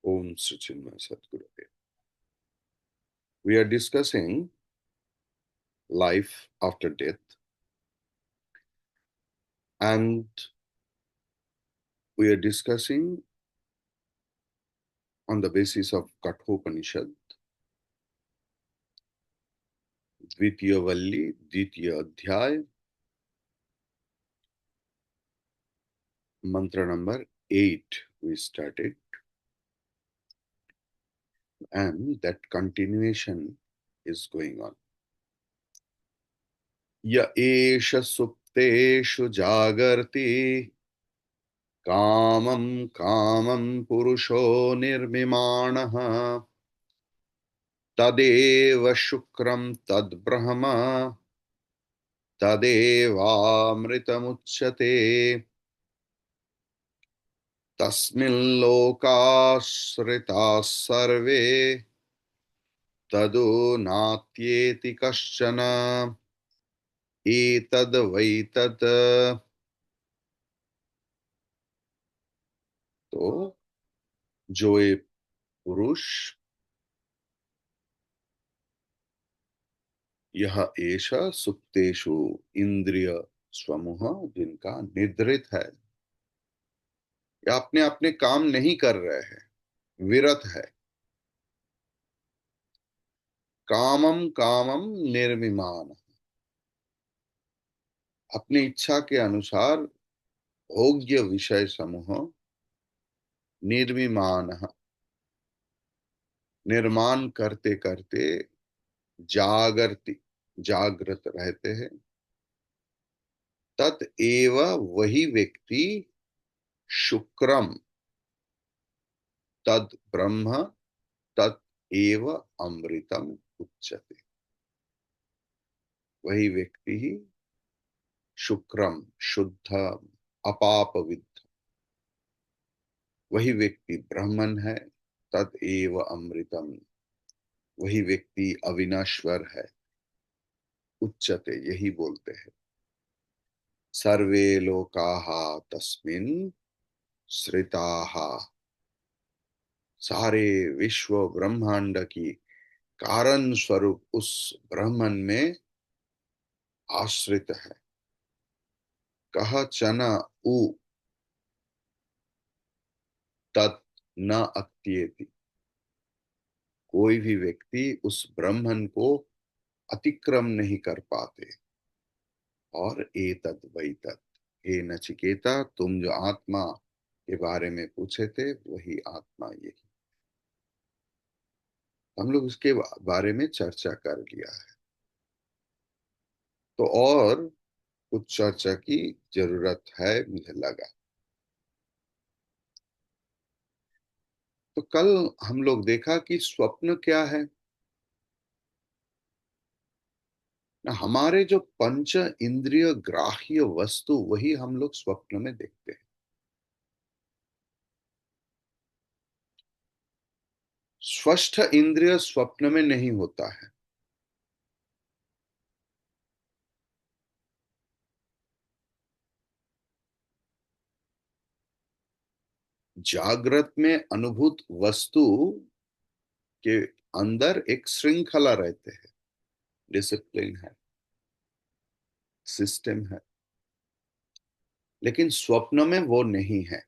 Om Sri Chinmay Sadgurudev. We are discussing life after death, and we are discussing on the basis of Kathopanishad, Dvitiya Valli, Dvitiya Adhyay, mantra number 8 we started, and that continuation is going on. Ya esha supteshu jagarti kamam kamam purusho nirmimanaha तदेव शुक्रम तद्ब्रह्म तदेवामृतमुच्यते तस्मिल्लोकाश्रिताः सर्वे तदो नात्येति कश्चन एतद्वैतत्। तो जो ये पुरुष यह एषा सुप्तेषु इंद्रिय समूह जिनका निद्रित है या अपने अपने काम नहीं कर रहे हैं, विरत है, कामम कामम निर्विमान, अपनी इच्छा के अनुसार भोग्य विषय समूह निर्विमान, निर्माण करते करते जागृत रहते हैं। तत एव वही व्यक्ति शुक्रम तद ब्रह्म तत एव अमृतम उच्यते। वही व्यक्ति ही शुक्रम शुद्ध अपापविद्ध, वही व्यक्ति ब्राह्मण है। तद एव अमृतम, वही व्यक्ति अविनाश्वर है। उच्चते, यही बोलते हैं। सर्वे लोकाः तस्मिन् श्रिताः, सारे विश्व ब्रह्मांड की कारण स्वरूप उस ब्रह्मन में आश्रित है। कह चन उ तत् न अत्येति, कोई भी व्यक्ति उस ब्रह्मन को अतिक्रम नहीं कर पाते। और एतद वैतद, हे नचिकेता, तुम जो आत्मा के बारे में पूछे थे वही आत्मा यही। हम लोग उसके बारे में चर्चा कर लिया है, तो और कुछ चर्चा की जरूरत है मुझे लगा। तो कल हम लोग देखा कि स्वप्न क्या है। हमारे जो पंच इंद्रिय ग्राह्य वस्तु वही हम लोग स्वप्न में देखते हैं। स्पष्ट इंद्रिय स्वप्न में नहीं होता है। जागृत में अनुभूत वस्तु के अंदर एक श्रृंखला रहते हैं, डिसिप्लिन है, सिस्टम है। लेकिन स्वप्न में वो नहीं है।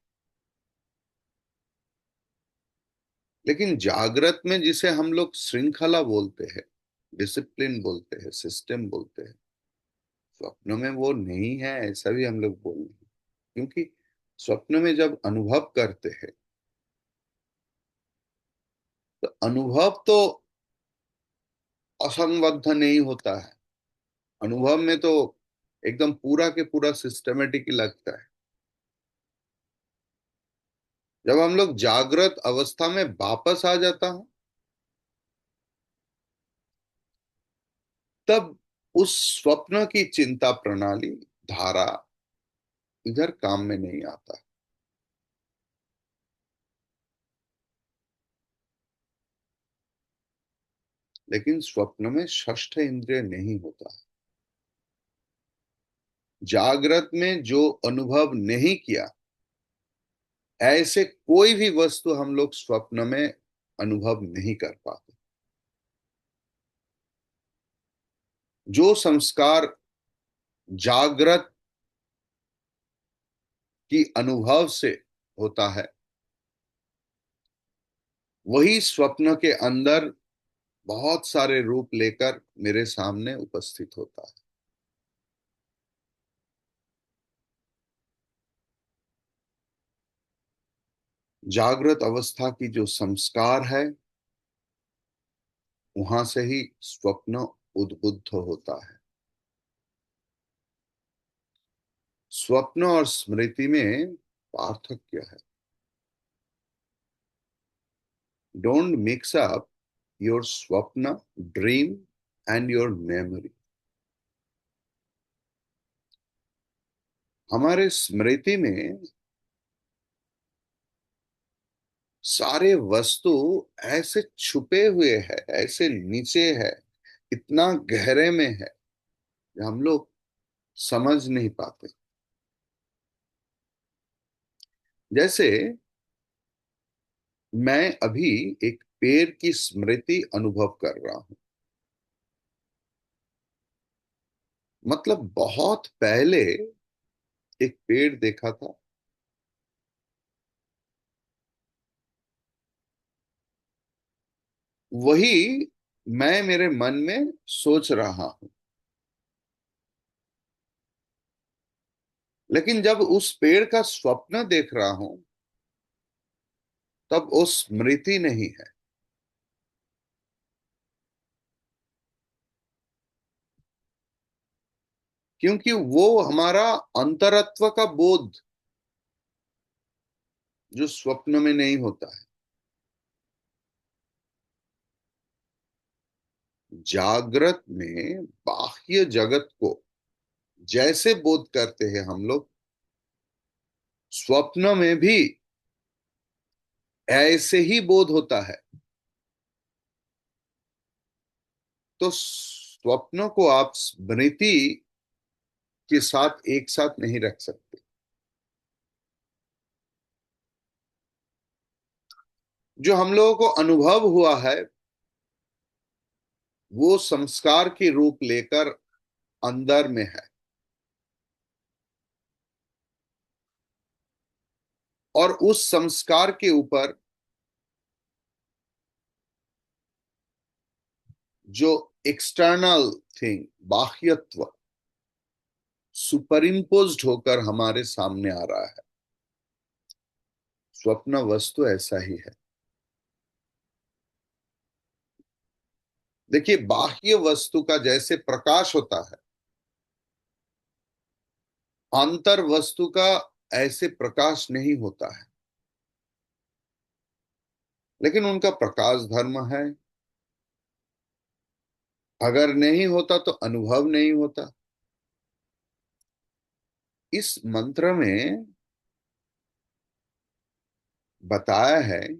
लेकिन जागृत में जिसे हम लोग श्रृंखला बोलते हैं, डिसिप्लिन बोलते हैं, सिस्टम बोलते हैं, स्वप्न में वो नहीं है ऐसा भी हम लोग बोल रहे हैं। क्योंकि स्वप्न में जब अनुभव करते हैं तो अनुभव तो असंबद्ध नहीं होता है। अनुभव में तो एकदम पूरा के पूरा सिस्टमेटिक ही लगता है। जब हम लोग जागृत अवस्था में वापस आ जाता हूं तब उस स्वप्न की चिंता प्रणाली धारा इधर काम में नहीं आता। लेकिन स्वप्न में षष्ठ इंद्रिय नहीं होता। जागृत में जो अनुभव नहीं किया ऐसे कोई भी वस्तु हम लोग स्वप्न में अनुभव नहीं कर पाते। जो संस्कार जागृत की अनुभव से होता है, वही स्वप्न के अंदर बहुत सारे रूप लेकर मेरे सामने उपस्थित होता है। जागृत अवस्था की जो संस्कार है, वहां से ही स्वप्न उद्बुद्ध होता है। स्वप्न और स्मृति में पार्थक्य है। डोंट मिक्स अप योर स्वप्न, ड्रीम एंड योर मेमोरी। हमारे स्मृति में सारे वस्तु ऐसे छुपे हुए हैं, ऐसे नीचे है, इतना गहरे में है, कि हम लोग समझ नहीं पाते। जैसे मैं अभी एक पेड़ की स्मृति अनुभव कर रहा हूं। मतलब बहुत पहले एक पेड़ देखा था, वही मैं मेरे मन में सोच रहा हूं। लेकिन जब उस पेड़ का स्वप्न देख रहा हूं, तब वो स्मृति नहीं है। क्योंकि वो हमारा अंतरत्व का बोध, जो स्वप्न में नहीं होता है। जागृत में बाह्य जगत को जैसे बोध करते हैं हम लोग, स्वप्न में भी ऐसे ही बोध होता है। तो स्वप्नों को आप स्मृति के साथ एक साथ नहीं रख सकते। जो हम लोगों को अनुभव हुआ है, वो संस्कार के रूप लेकर अंदर में है, और उस संस्कार के ऊपर जो एक्सटर्नल थिंग, बाह्यत्व, सुपर इम्पोज्ड होकर हमारे सामने आ रहा है। स्वप्न वस्तु ऐसा ही है। देखिए, बाह्य वस्तु का जैसे प्रकाश होता है, अंतर वस्तु का ऐसे प्रकाश नहीं होता है। लेकिन उनका प्रकाश धर्म है। अगर नहीं होता तो अनुभव नहीं होता। इस मंत्र में बताया है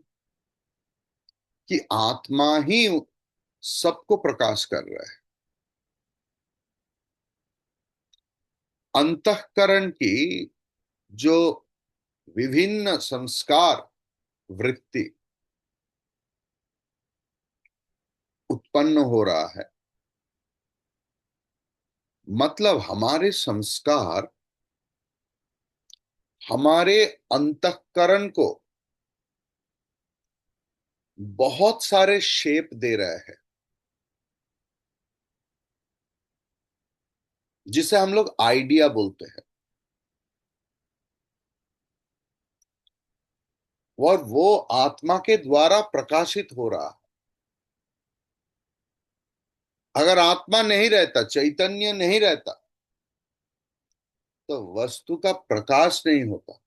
कि आत्मा ही सबको प्रकाश कर रहा है। अंतःकरण की जो विभिन्न संस्कार वृत्ति उत्पन्न हो रहा है, मतलब हमारे संस्कार हमारे अंतःकरण को बहुत सारे शेप दे रहे हैं, जिसे हम लोग आइडिया बोलते हैं। और वो आत्मा के द्वारा प्रकाशित हो रहा है। अगर आत्मा नहीं रहता, चैतन्य नहीं रहता, तो वस्तु का प्रकाश नहीं होता।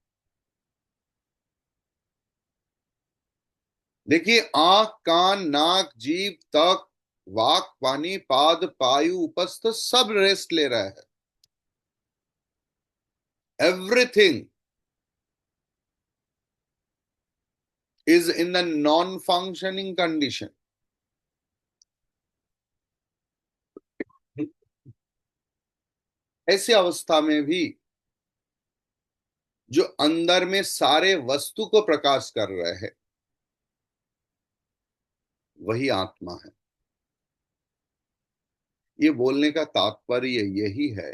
देखिए, आंख, कान, नाक, जीभ, त्वक, वाक, पानी, पाद, पायु, उपस्थ सब रेस्ट ले रहा है। Everything is in the non functioning condition. ऐसी अवस्था में भी जो अंदर में सारे वस्तु को प्रकाश कर रहे हैं, वही आत्मा है। ये बोलने का तात्पर्य यही है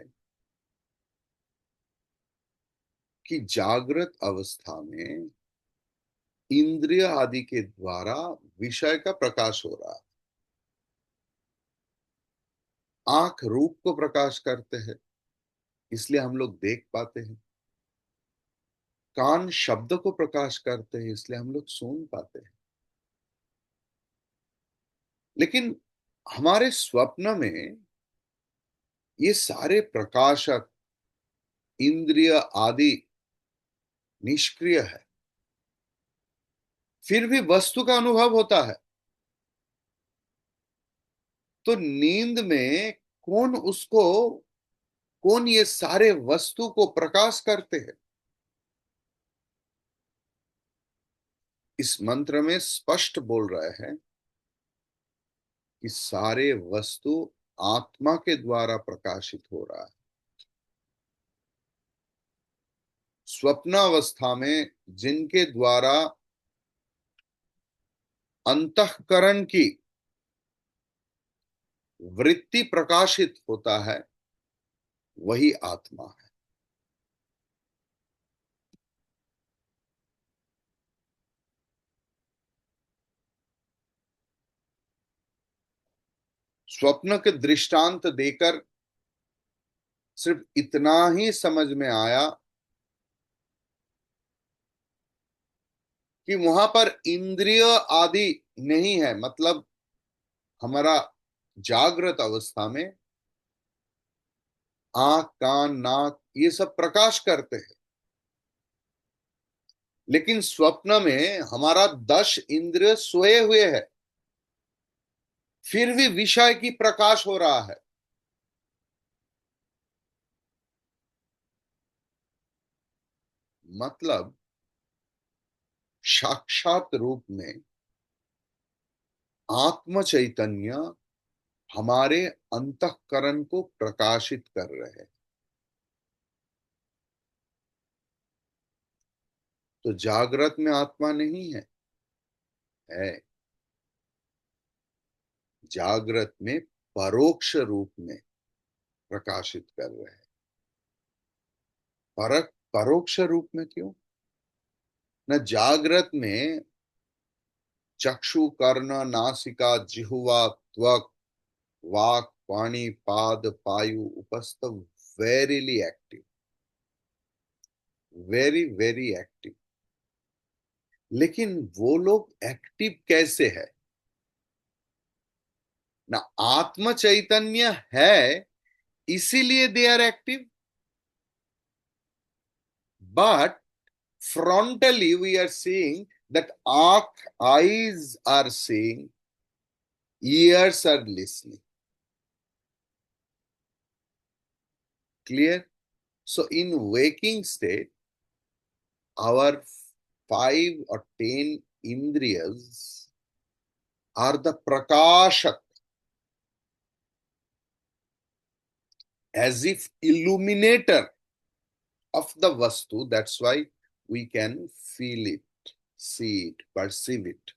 कि जागृत अवस्था में इंद्रिय आदि के द्वारा विषय का प्रकाश हो रहा है। आंख रूप को प्रकाश करते हैं, इसलिए हम लोग देख पाते हैं। कान शब्द को प्रकाश करते हैं, इसलिए हम लोग सुन पाते हैं। लेकिन हमारे स्वप्न में ये सारे प्रकाशक इंद्रिय आदि निष्क्रिय है, फिर भी वस्तु का अनुभव होता है। तो नींद में कौन ये सारे वस्तु को प्रकाश करते हैं? इस मंत्र में स्पष्ट बोल रहे हैं कि सारे वस्तु आत्मा के द्वारा प्रकाशित हो रहा है। स्वप्नावस्था में जिनके द्वारा अंतःकरण की वृत्ति प्रकाशित होता है, वही आत्मा है। स्वप्न के दृष्टांत देकर सिर्फ इतना ही समझ में आया कि वहां पर इंद्रिय आदि नहीं है। मतलब हमारा जागृत अवस्था में आंख, कान, नाक ये सब प्रकाश करते हैं, लेकिन स्वप्न में हमारा 10 इंद्रिय सोए हुए है, फिर भी विषय की प्रकाश हो रहा है। मतलब साक्षात रूप में आत्म चैतन्य हमारे अंतःकरण को प्रकाशित कर रहे हैं। तो जागृत में आत्मा नहीं है, है। जागृत में परोक्ष रूप में प्रकाशित कर रहे हैं। परोक्ष रूप में क्यों? न जागृत में चक्षु, कर्ण, नासिका, जिह्वा, त्वक, वाक, पाणी, पाद, पायु उपस्थ verily active, very very active. लेकिन वो लोग एक्टिव कैसे है? ना आत्म चैतन्य है, इसीलिए they are active. But frontally we are seeing that eyes are seeing, ears are listening. Clear? So in waking state, our 5 or 10 indriyas are the prakashak, as if illuminator of the vastu. That's why we can feel it, see it, perceive it.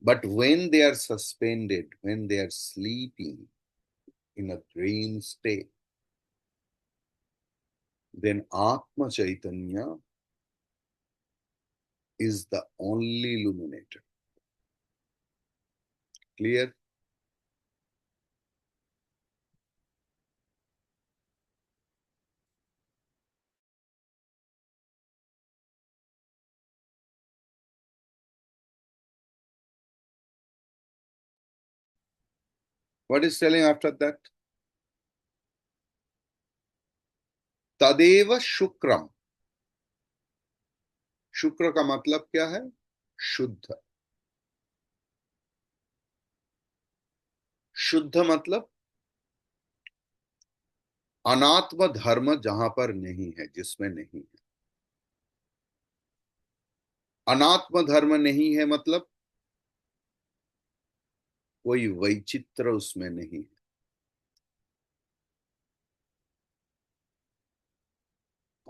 But when they are suspended, when they are sleeping in a dream state, then Atma Chaitanya is the only illuminator. Clear? What is telling after that? तदेव शुक्रम। शुक्र का मतलब क्या है? शुद्ध। शुद्ध मतलब अनात्म धर्म जहां पर नहीं है, जिसमें नहीं है। अनात्म धर्म नहीं है मतलब कोई वैचित्र उसमें नहीं है।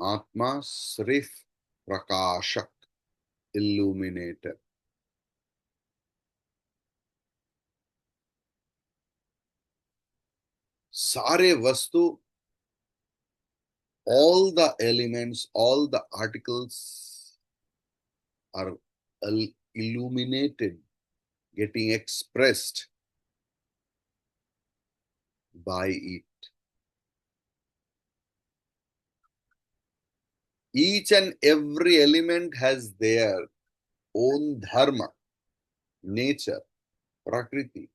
आत्मा सिर्फ प्रकाशक, इल्यूमिनेटर। सारे वस्तु, all the elements, all the articles are illuminated, getting expressed by it. Each and every element has their own dharma, nature, prakriti,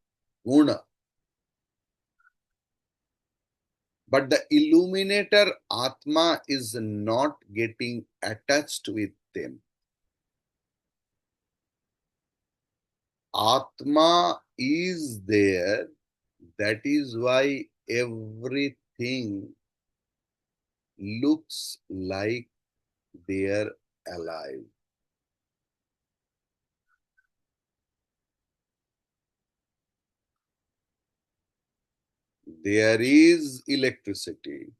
guna. But the illuminator Atma is not getting attached with them. Atma is there. That is why everything looks like they're alive. There is electricity.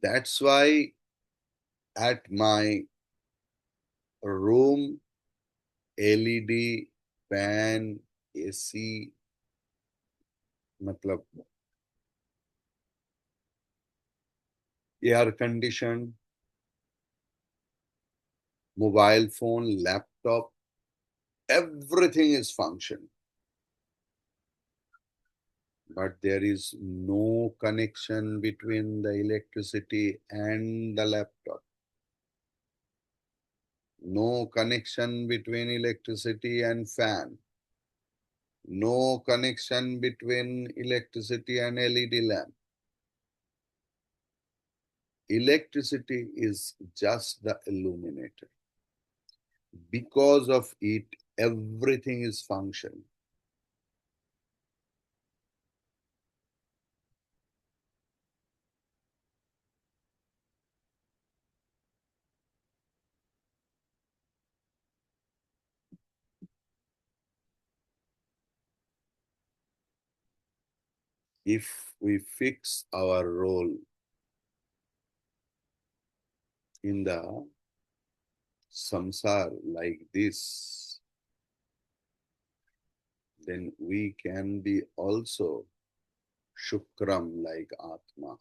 That's why at my room, LED, fan, AC, matlab air conditioned, mobile phone, laptop, everything is functioning. But there is no connection between the electricity and the laptop. No connection between electricity and fan. No connection between electricity and LED lamp. Electricity is just the illuminator. Because of it, everything is functioning. If we fix our role in the samsar like this, then we can be also shukram like Atma,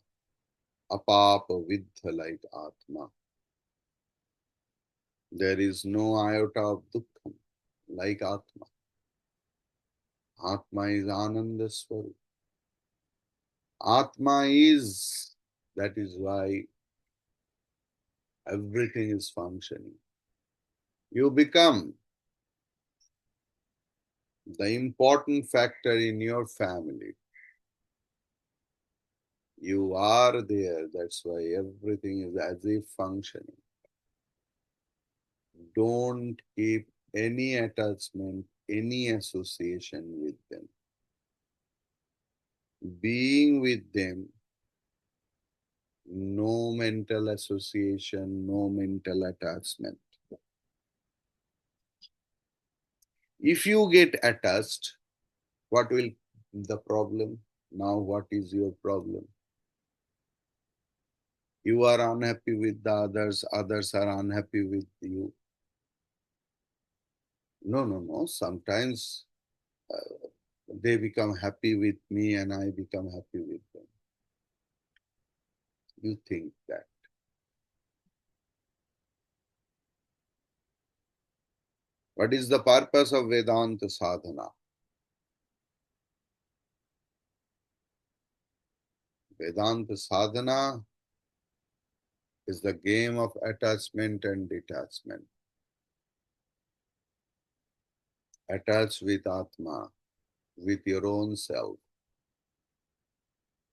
apapa vidha like Atma. There is no iota of dukkham like Atma. Atma is Ananda Swarup. Atma is, that is why everything is functioning. You become the important factor in your family. You are there, that's why everything is as if functioning. Don't keep any attachment, any association with them. Being with them, no mental association, no mental attachment. If you get attached, what will the problem? Now, what is your problem? You are unhappy with the others, others are unhappy with you. No, no, no. Sometimes they become happy with me and I become happy with them. You think that. What is the purpose of Vedanta sadhana? Vedanta sadhana is the game of attachment and detachment. Attach with Atma, with your own self.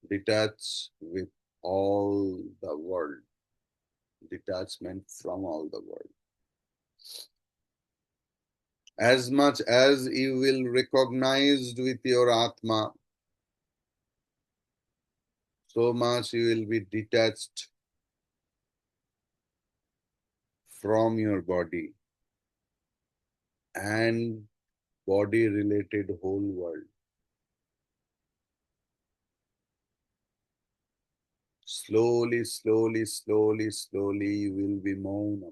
Detach with all the world. Detachment from all the world. As much as you will recognize with your Atma, so much you will be detached from your body and body related whole world. Slowly, slowly, slowly, slowly, you will be Maunam.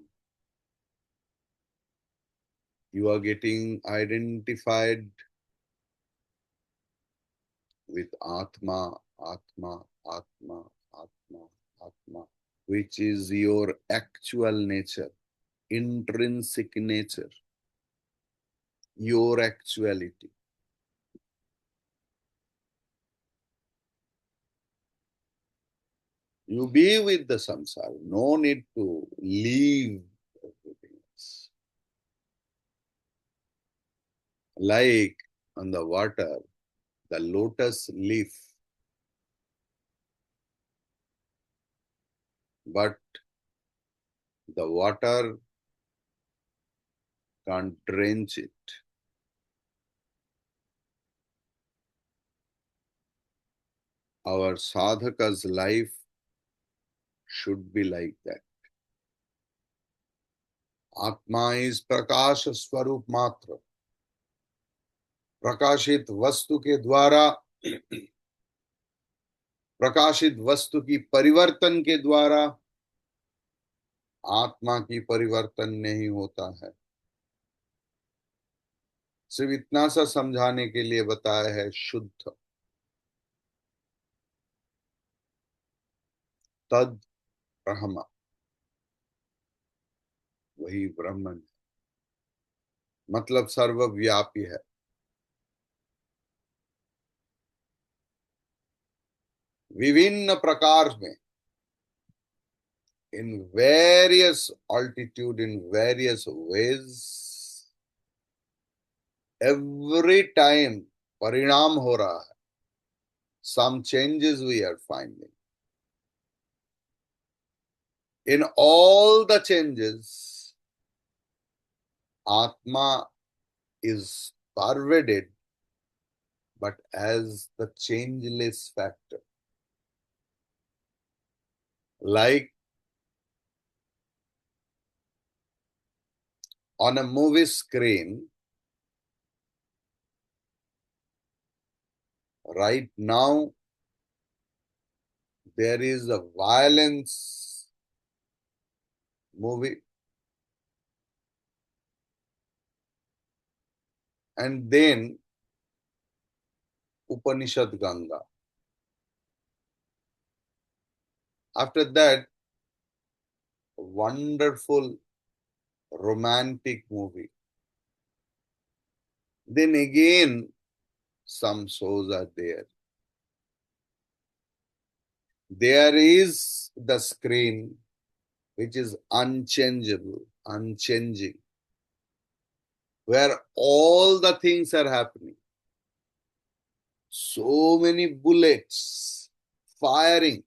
You are getting identified with Atma, Atma, Atma, Atma, Atma, which is your actual nature, intrinsic nature, your actuality. You be with the samsara, no need to leave everything else. Like on the water, the lotus leaf, but the water can't drench it. Our sadhaka's life should be like that. Atma is प्रकाश स्वरूप मात्र. प्रकाशित वस्तु के द्वारा, प्रकाशित वस्तु की परिवर्तन के द्वारा आत्मा की परिवर्तन नहीं होता है. सिर्फ इतना सा समझाने के लिए बताया है शुद्ध. तद ब्रह्म, वही ब्रह्मन, मतलब सर्वव्यापी है. विभिन्न प्रकार में, in various altitude, in various ways, every time परिणाम हो रहा है. Some changes we are finding. In all the changes, Atma is pervaded, but as the changeless factor. Like on a movie screen, right now, there is a violence movie, and then Upanishad Ganga. After that, a wonderful romantic movie. Then again, some shows are there. There is the screen which is unchangeable, unchanging, where all the things are happening. So many bullets firing,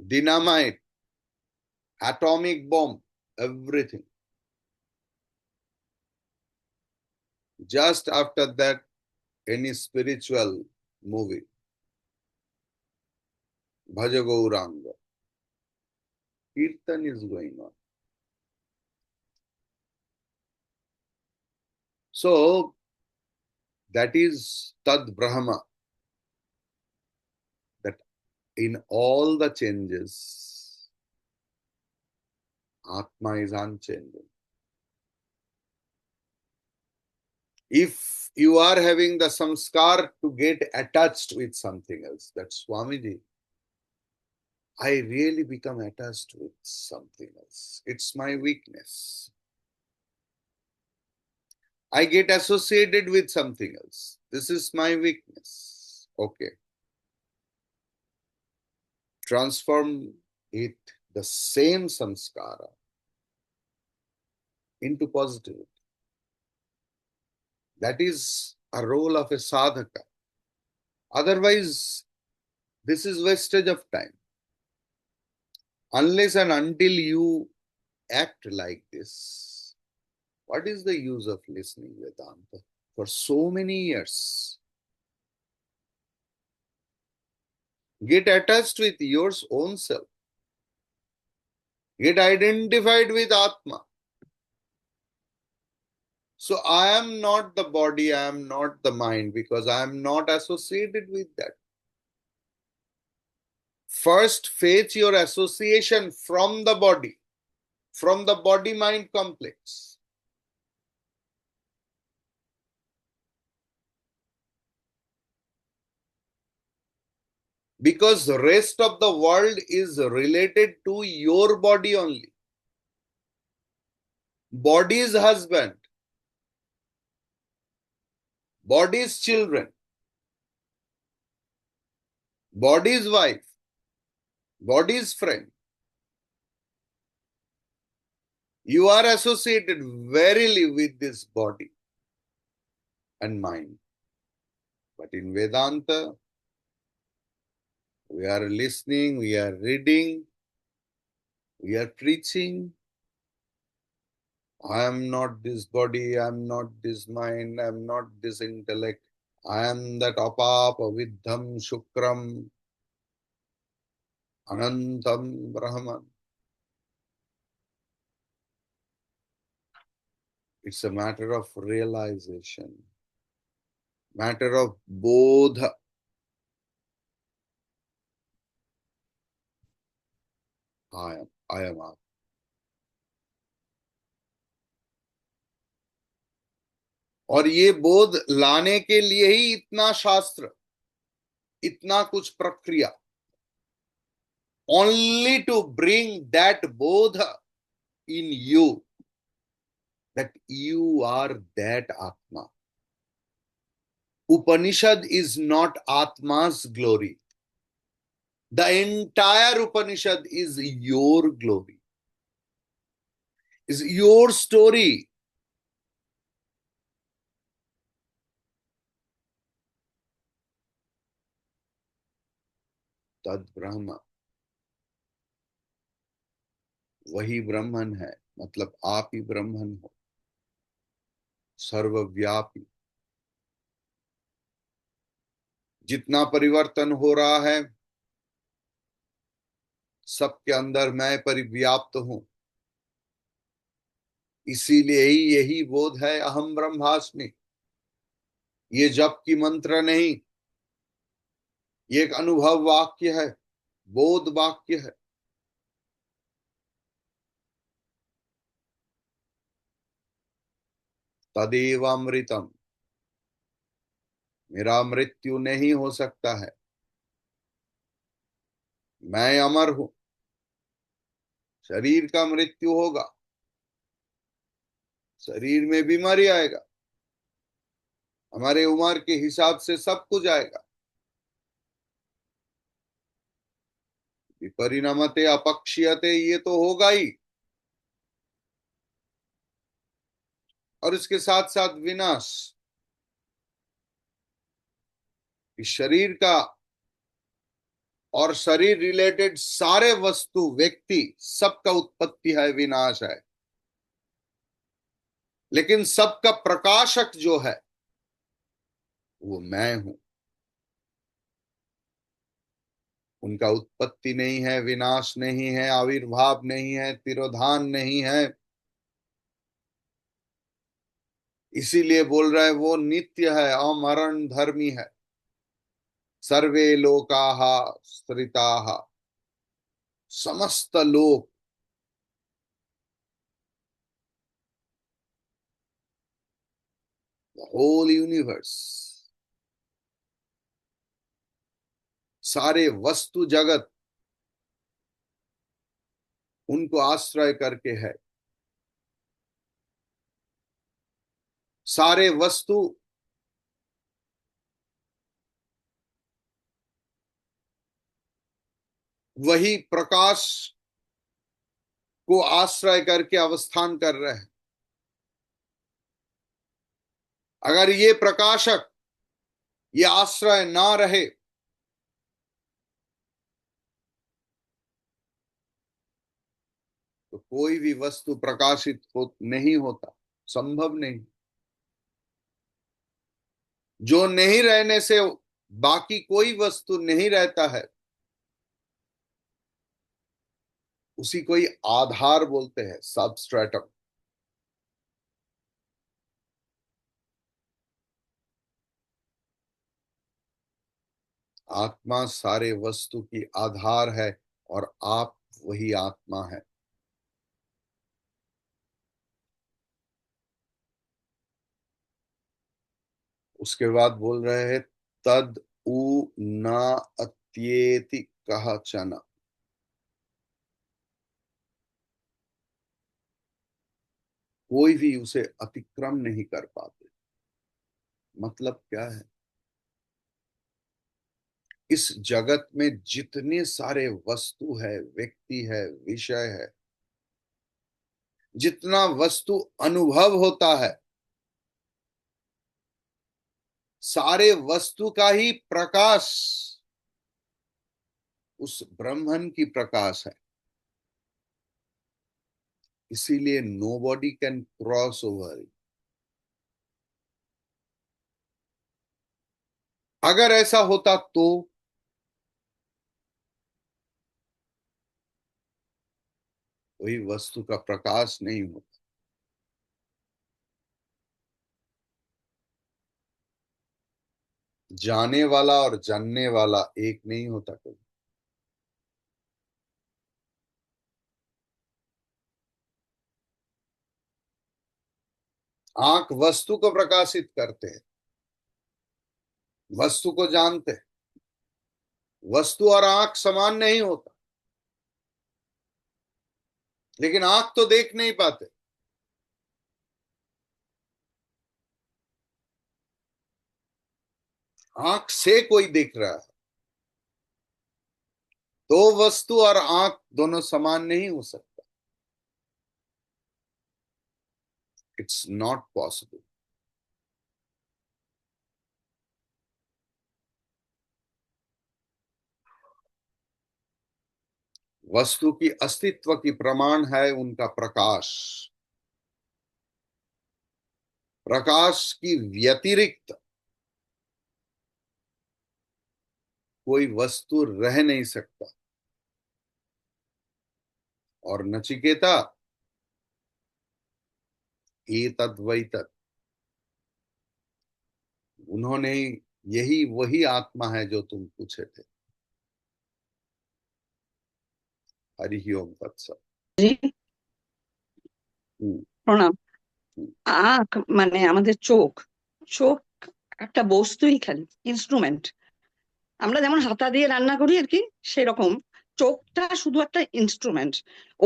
dynamite, atomic bomb, everything. Just after that, any spiritual movie, Bhaja Gauranga, Kirtan is going on. So, that is Tad Brahma, that in all the changes, Atma is unchanging. If you are having the samskar to get attached with something else, that's Swamiji, I really become attached with something else. It's my weakness. I get associated with something else. This is my weakness. Okay. Transform it, the same samskara, into positivity. That is a role of a sadhaka. Otherwise, this is wastage of time. Unless and until you act like this, what is the use of listening Vedanta for so many years? Get attached with your own self. Get identified with Atma. So I am not the body, I am not the mind, because I am not associated with that. First, fetch your association from the body mind complex. Because the rest of the world is related to your body only. Body's husband, body's children, body's wife, body's friend. You are associated verily with this body and mind. But in Vedanta, we are listening, we are reading, we are preaching. I am not this body, I am not this mind, I am not this intellect. I am that apapa vidham shukram anantam brahman. It's a matter of realization, matter of bodha. I am Atma. और ये बोध लाने के लिए ही इतना शास्त्र, इतना कुछ प्रक्रिया. Only to bring that bodha in you, that you are that Atma. Upanishad is not Atma's glory. The entire Upanishad is your glory, is your story. Tad Brahma. वही ब्रह्मन है, मतलब आप ही ब्रह्मन हो, सर्वव्यापी. जितना परिवर्तन हो रहा है, सबके अंदर मैं परिव्याप्त हूं. इसीलिए ही यही बोध है अहम ब्रह्मास्मि. ये जप की मंत्र नहीं, ये एक अनुभव वाक्य है, बोध वाक्य है. तदेव अमृतम. मेरा मृत्यु नहीं हो सकता है, मैं अमर हूं. शरीर का मृत्यु होगा, शरीर में बीमारी आएगा, हमारे उम्र के हिसाब से सब कुछ आएगा. विपरिणमते अपक्षीयते, ये तो होगा ही. और इसके साथ साथ विनाश. इस शरीर का और शरीर रिलेटेड सारे वस्तु, व्यक्ति, सबका उत्पत्ति है, विनाश है. लेकिन सबका प्रकाशक जो है वो मैं हूं. उनका उत्पत्ति नहीं है, विनाश नहीं है, आविर्भाव नहीं है, तिरोधान नहीं है. इसीलिए बोल रहे हैं वो नित्य है, अमरण धर्मी है. सर्वे लोकाः स्थिताः. समस्त लोक, द होल यूनिवर्स, सारे वस्तु जगत उनको आश्रय करके है. सारे वस्तु वही प्रकाश को आश्रय करके अवस्थान कर रहे हैं. अगर ये प्रकाशक, ये आश्रय ना रहे तो कोई भी वस्तु प्रकाशित नहीं होता, संभव नहीं. जो नहीं रहने से बाकी कोई वस्तु नहीं रहता है, उसी को ही आधार बोलते हैं, सबस्ट्रेटम. आत्मा सारे वस्तु की आधार है और आप वही आत्मा है। उसके बाद बोल रहे हैं तद उ न अत्येति कहाचन। कोई भी उसे अतिक्रम नहीं कर पाते। मतलब क्या है? इस जगत में जितने सारे वस्तु है, व्यक्ति है, विषय है, जितना वस्तु अनुभव होता है, सारे वस्तु का ही प्रकाश उस ब्रह्मन की प्रकाश है। इसीलिए nobody can cross over. अगर ऐसा होता तो वही वस्तु का प्रकाश नहीं होता। जाने वाला और जानने वाला एक नहीं होता कभी। आंख वस्तु को प्रकाशित करते हैं, वस्तु को जानते हैं। वस्तु और आंख समान नहीं होता, लेकिन आंख तो देख नहीं पाते। आंख से कोई देख रहा है, तो वस्तु और आंख दोनों समान नहीं हो सकता। It's not possible. वस्तु की अस्तित्व की प्रमाण है उनका प्रकाश। प्रकाश की व्यतिरिक्त कोई वस्तु रह नहीं सकता। और नचिकेता, एतद् वै तत्, उन्होंने यही वही आत्मा है जो तुम पूछे थे। हरि ओम तत्सत। জি, हम्म, প্রণাম। हम्म। আখ মানে আমাদের চোখ। চোখ একটা বস্তুই, খালি ইনস্ট্রুমেন্ট। আমরা যেমন হাতা দিয়ে রান্না করি আর কি, সেরকম চোখটা শুধু একটা ইনস্ট্রুমেন্ট।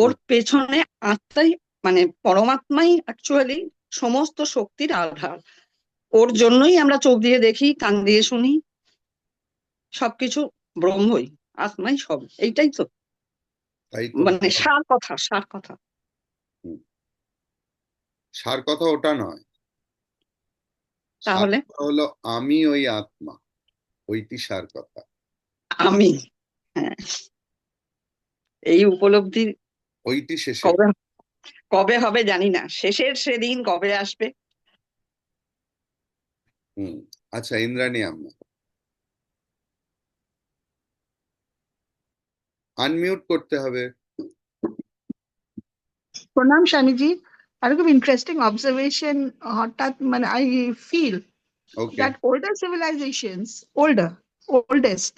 ওর পেছনে আত্মাই, মানে পরমাত্মাই অ্যাকচুয়ালি সমস্ত শক্তির আধার। ওর জন্যই আমরা চোখ দিয়ে দেখি, কান দিয়ে শুনি, সবকিছু ব্রহ্মই, আত্মাই সব। এইটাই তো তাই তো মানে সার কথা, সার কথা। হুম, সার কথা ওটা নয়। সার তাহলে কথা হলো আমি ওই আত্মা, ওইটি সার কথা। আমি, হ্যাঁ, এই উপলব্ধি ওইটি শেষের। কবে কবে হবে জানি না, শেষের সেদিন কবে আসবে। হুম। আচ্ছা ইন্দ্রাণী আম্মা, আনমিউট করতে হবে। Pranam Shamiji, I have an interesting observation. I feel okay. that older civilizations, oldest,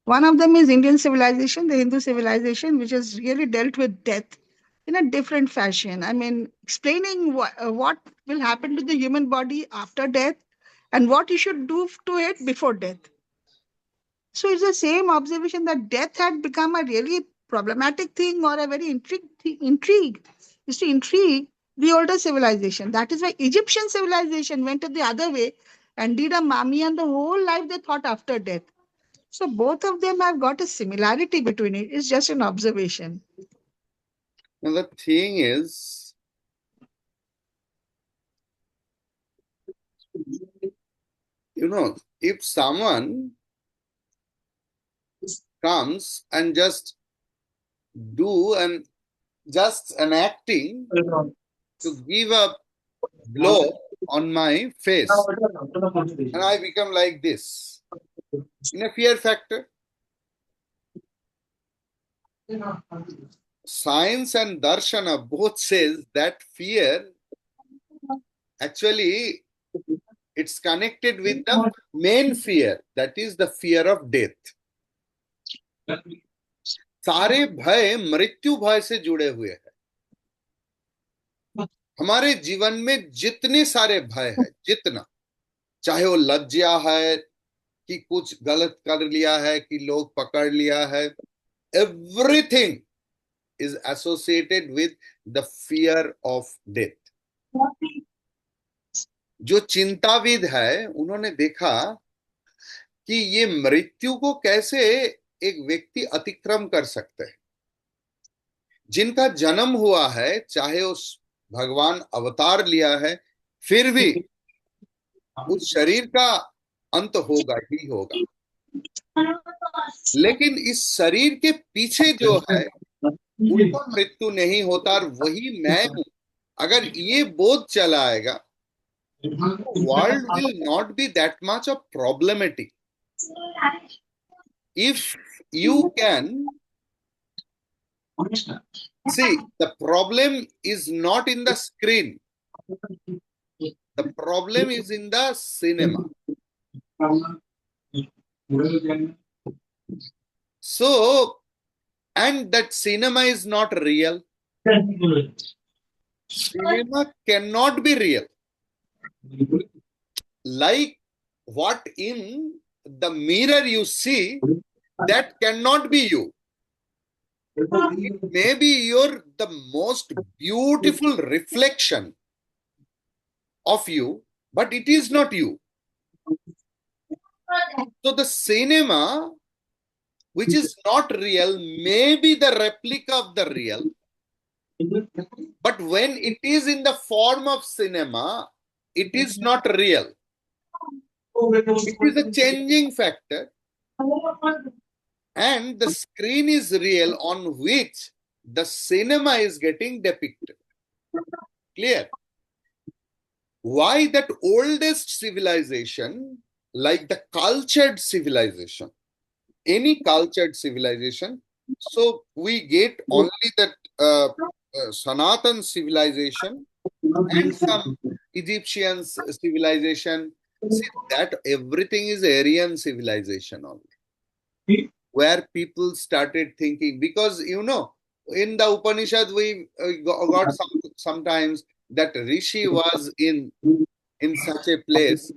one of them is Indian civilization, the Hindu civilization, which has really dealt with death in a different fashion. I mean, explaining what will happen to the human body after death and what you should do to it before death. So it's the same observation that death had become a really problematic thing or a very intrigue is to intrigue the older civilization. That is why Egyptian civilization went the other way and did a mummy, and the whole life they thought after death. So both of them have got a similarity between it. It's just an observation. Now the thing is, if someone comes and just do and just an acting to give a blow on my face, and I become like this, in a fear factor. Science and darshana both says that fear actually It's connected with the main fear, that is the fear of death. सारे भय मृत्यु भय से जुड़े हुए हैं. हमारे जीवन में जितने सारे भय है, जितना, चाहे वो लज्जा है कि कुछ गलत कर लिया है, कि लोग पकड़ लिया है, everything is associated with the fear of death. जो चिंताविद है उन्होंने देखा कि ये मृत्यु को कैसे एक व्यक्ति अतिक्रम कर सकते हैं. जिनका जन्म हुआ है, चाहे उस भगवान अवतार लिया है, फिर भी उस शरीर का अंत होगा ही होगा. लेकिन इस शरीर के पीछे जो है उनका मृत्यु नहीं होता, और वही मैं हूं. अगर ये बोध चला आएगा, world will not be that much of problematic. If you can see, the problem is not in the screen. The problem is in the cinema. So, and that cinema is not real. Cinema cannot be real. Like what in the mirror you see, that cannot be you. It may be your the most beautiful reflection of you, but it is not you. So the cinema, which is not real, may be the replica of the real, but when it is in the form of cinema, it is not real. It is a changing factor, and the screen is real on which the cinema is getting depicted. Clear? Why that oldest civilization, like the cultured civilization, any cultured civilization, so we get only that Sanatan civilization and some Egyptian civilization. See, that everything is Aryan civilization only, where people started thinking, because in the Upanishad we got sometimes that Rishi was in such a place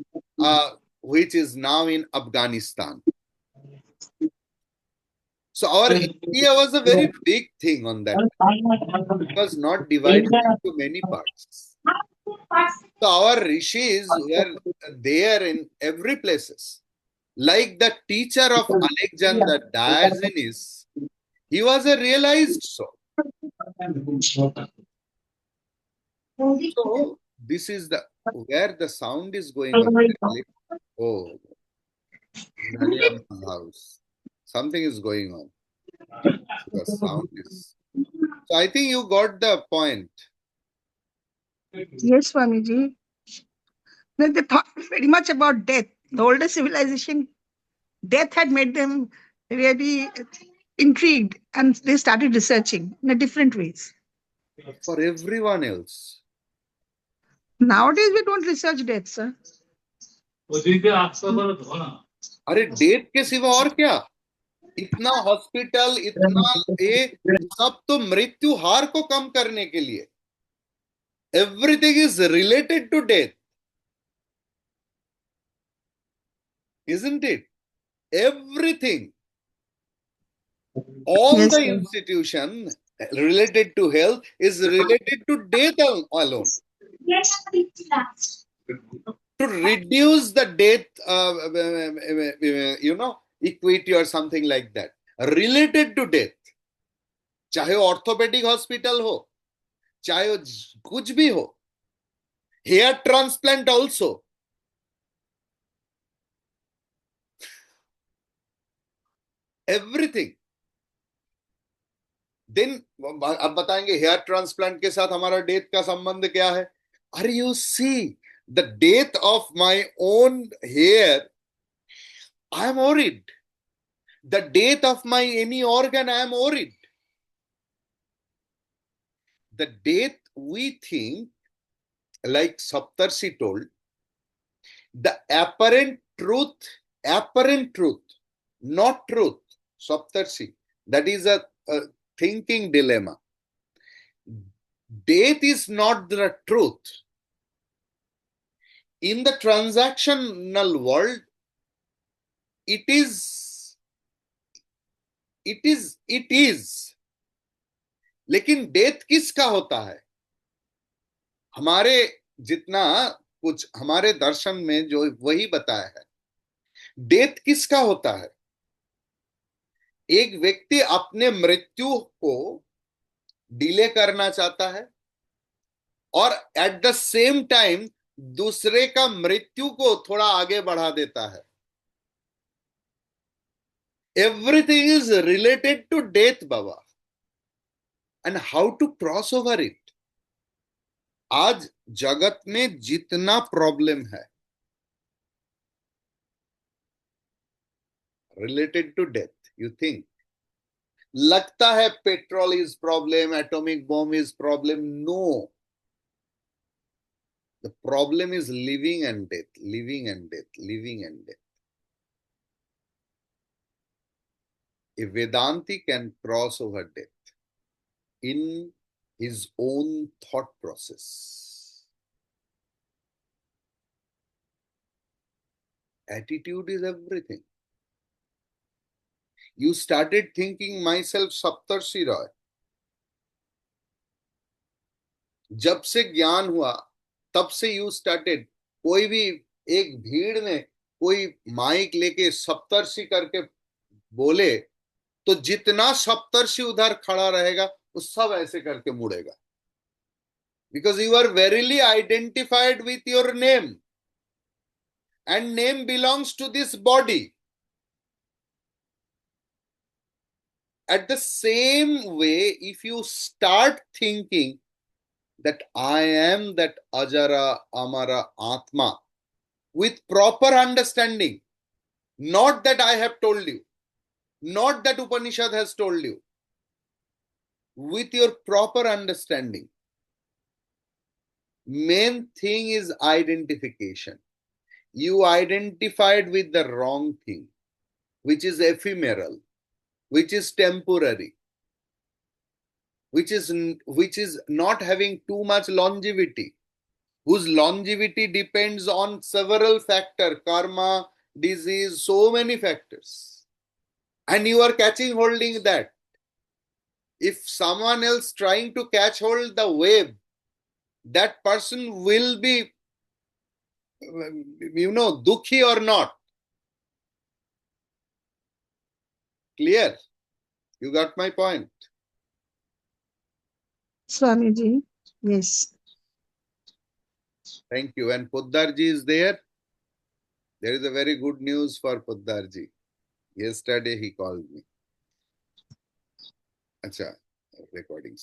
which is now in Afghanistan. So our India was a very big thing on that. It was not divided into many parts. So our rishis were there in every places. Like the teacher of Alexander, Diogenes, he was a realized soul. So this is the where the sound is going on. Oh, house. Something is going on. The sound is. So I think you got the point. Yes, Swamiji. They thought very much about death. The older civilization, death had made them really intrigued, and they started researching in a different ways. For everyone else. Nowadays, we don't research death, sir. अरे death के सिवा और क्या? इतना hospital, इतना ये सब तो मृत्यु हार को कम करने के लिए. Everything is related to death, isn't it? Everything, all Yes, the sir. institution related to health is related to death alone. To reduce the death, equity or something like that, related to death. चाहे orthopaedic hospital हो, चाहे कुछ भी हो, hair transplant also. Everything. Then अब बताएंगे hair transplant के साथ हमारा डेथ का संबंध क्या है? अरे you see the death of my own hair, I am worried. The death of my any organ, I am worried. The death we think, like Saptarshi told, The apparent truth, not truth, Saptarshi. That is a thinking dilemma. Death is not the truth. In the transactional world, it is. लेकिन death किसका होता है? हमारे जितना कुछ हमारे दर्शन में जो वही बताया है, डेथ किसका होता है? एक व्यक्ति अपने मृत्यु को डिले करना चाहता है और एट द सेम टाइम दूसरे का मृत्यु को थोड़ा आगे बढ़ा देता है. Everything is related to death, Baba. And how to cross over it? आज जगत में जितना प्रॉब्लम है related to death, you think लगता है petrol is problem, atomic bomb is problem. No, the problem is living and death, living and death, living and death. A Vedanti can cross over death in his own thought process. Attitude is everything. You started thinking myself Saptarshi Roy. जब से ज्ञान हुआ तब से you started. कोई भी एक भीड़ में कोई माइक लेके सप्तर्षि करके बोले तो जितना सप्तर्षि उधर खड़ा रहेगा वो सब ऐसे करके मुड़ेगा. Because you are verily identified with your name and name belongs to this body. At the same way, if you start thinking that I am that Ajara Amara Atma with proper understanding, not that I have told you, not that Upanishad has told you, with your proper understanding, main thing is identification. You identified with the wrong thing, which is ephemeral, which is temporary, which is not having too much longevity, whose longevity depends on several factors, karma, disease, so many factors. And you are holding that. If someone else trying to catch hold the wave, that person will be, dukhi or not. Clear? You got my point? Swamiji, yes. Thank you. And Poddarji is there. There is a very good news for Poddarji. Yesterday he called me. Acha, recordings.